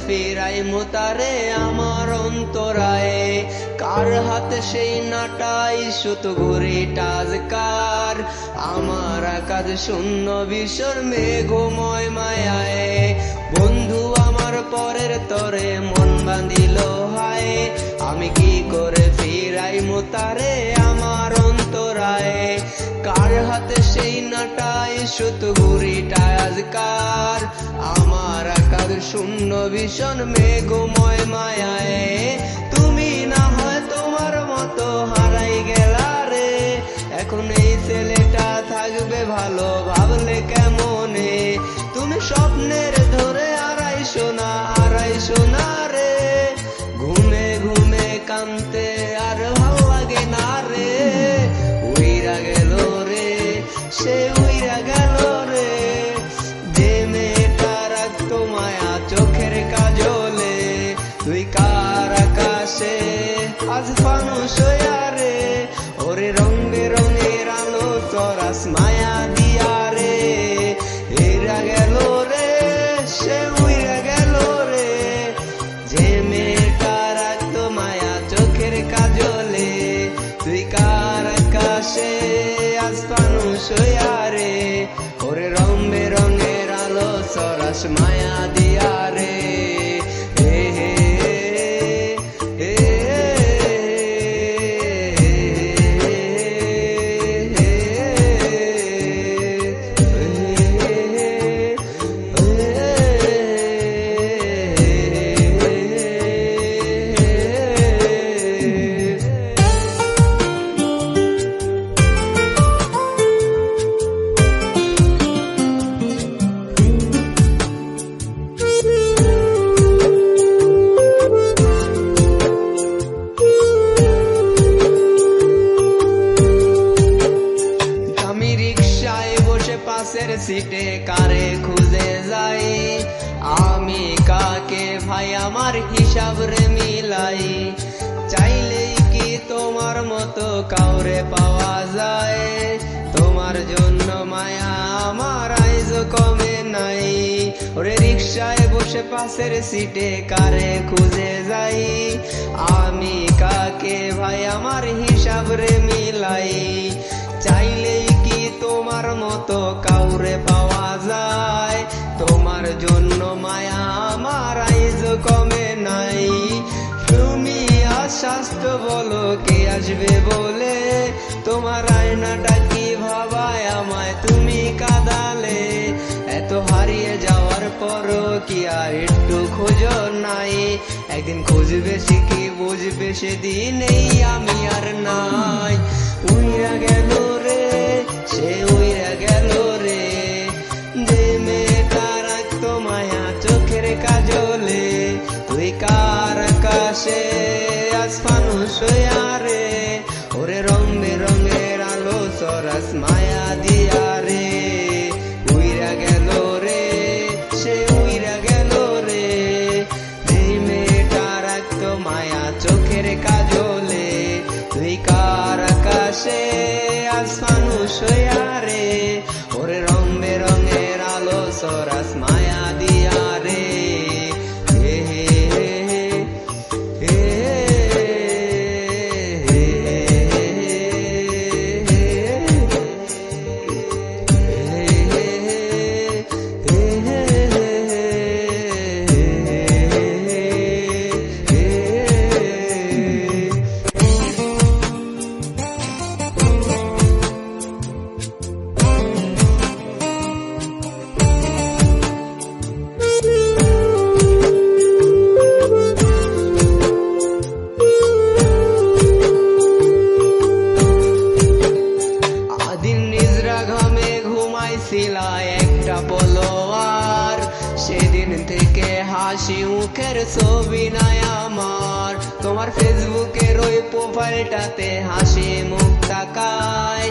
ফিরাই মোতারে আমার অন্তরায়। কার হাতে সেই নাটাই সুতো ঘুড়িটা আজকার, আমার আকাশ শূন্য বিষর মেঘময় মায়ায়। বন্ধু আমার পরের তরে মন বাঁধিল হায়, আমি কি করে ফিরাই মোতারে আমার অন্তরায়। কার হাতে সেই নাটাই সুতো ঘুড়িটা আজকার, আমার আকাশ শূন্য ভীষণ মেঘময় মায়ায়। তুমি না হয় তোমার মতো হারাই গেলা রে, এখন এই ছেলেটা থাকবে ভালো ভাবলে কেমনে। তুমি স্বপ্নের ধরে আড়াইশো না রে, ঘুমে ঘুমে কানতে আর ভাল লাগে না রে। উইরা গেল রে, সে উইরা গেল রে, যে মেয়েটা রাখতো মায়া চোখের কাজলে। তুই কার আকাশে আজ ফানুস হইয়া রে, ওরে রং বেরঙের আলো তরাস মায়া দিয়া রে। এরা গেল রে, সে উইরা গেল রে, যে মেয়েটা রাখতো মায়া চোখের কাজলে। তুই কার আকাশে আজ ফানুস হইয়া রে, ওরে রং বেরঙের আলো তরাস মায়া দিয়া রে। পাশের সিটে কারে খুঁজে যাই, আমি কাকে ভাই আমার হিসাব রে মিলাই। চাইলেই কি তোমার মতো কাউরে পাওয়া যায়, তোমার জন্য মায়া আমার আইজ কমে নাই। ওরে রিক্সায় বসে পাশের সিটে কারে খুঁজে যাই, আমি কাকে ভাই আমার হিসাব রে মিলাই। চাইলেই কি তোমার মতো কাউরে পাওয়া যায়, তোমার জন্য মায়া আমার আইজ কমে নাই। তুমি আশ্বাস্ত বলো কে আসবে বলে, তোমার আয়নাটা কি ভাবায় আমায় তুমি কাঁদালে। এত হারিয়ে যাওয়ার পরও কি আর একটু খোঁজ নাই, একদিন খুঁজবে শিখি বুঝবে সেদিন এই আমি আর নাই। উইরা গেল রে, সে উইরা গেল রে, যে মেয়েটা রাখতো মায়া চোখের কাজলে। তুই কার আকাশে আজ ফানুস হইয়া রে, ওরে রং বেরঙের আলো তরাস মায়া দিয়া রে। উইরা গেল রে, সে উইরা গেল রে, যে মেয়েটা রাখতো মায়া চোখের কাজলে। তুই কার আকাশে আজ ফানুস হইয়া রে, ওরে রং বেরঙের আলো তরাস মায়া দিয়া রে। একটা পলোয়ার, সেদিন থেকে হাসি মুখের ছবি নাই আমার। তোমার ফেসবুকের ওই প্রোফাইলটাতে হাসি মুখ তাকায়,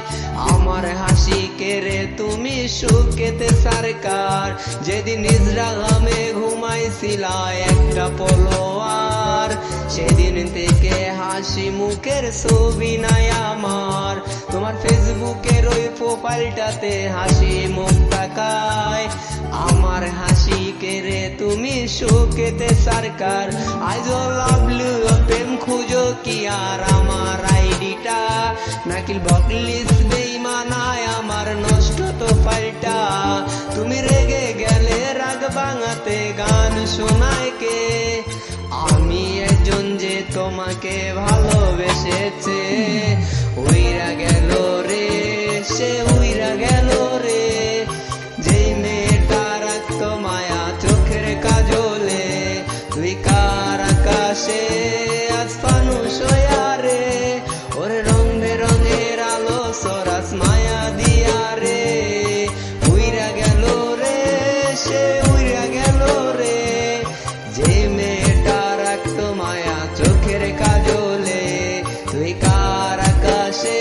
আমার হাসি কেড়ে তুমি সুখেতে সরকার। যেদিন ইনস্টাগ্রামে ঘুমাইছিলা একটা পলোয়ার, সেদিন থেকে হাসি মুখের ছবি নাই আমার। তোমার ফেসবুকের ওই প্রোফাইলটাতে হাসি মুখ তাকায়, আমার হাসি কেড়ে তুমি শোকেতে সরকার আজ লাভলু প্রেম খুঁজো কি আর আমার আইডিটা নাকিল বকলিস বেইমানায় আমার নষ্ট তো ফাইলটা তুমি রেগে গেলে রাগ ভাঙাতে গান শোনায় কে আমি একজন যে তোমাকে ভালোবেসেছে উইরা গেল রে সে উইরা গেল রে যেই মেয়েটা রাখতো মায়া চোখের কাজলে তুই কার আকাশে আজ ফানুস হইয়া রে ওরে রং বেরঙের আলো সরাস মায়া দিয়া রে উইরা গেল রে সে উইরা গেল রে যে মেয়েটা রাখতো মায়া চোখের কাজলে তুই কার আকাশে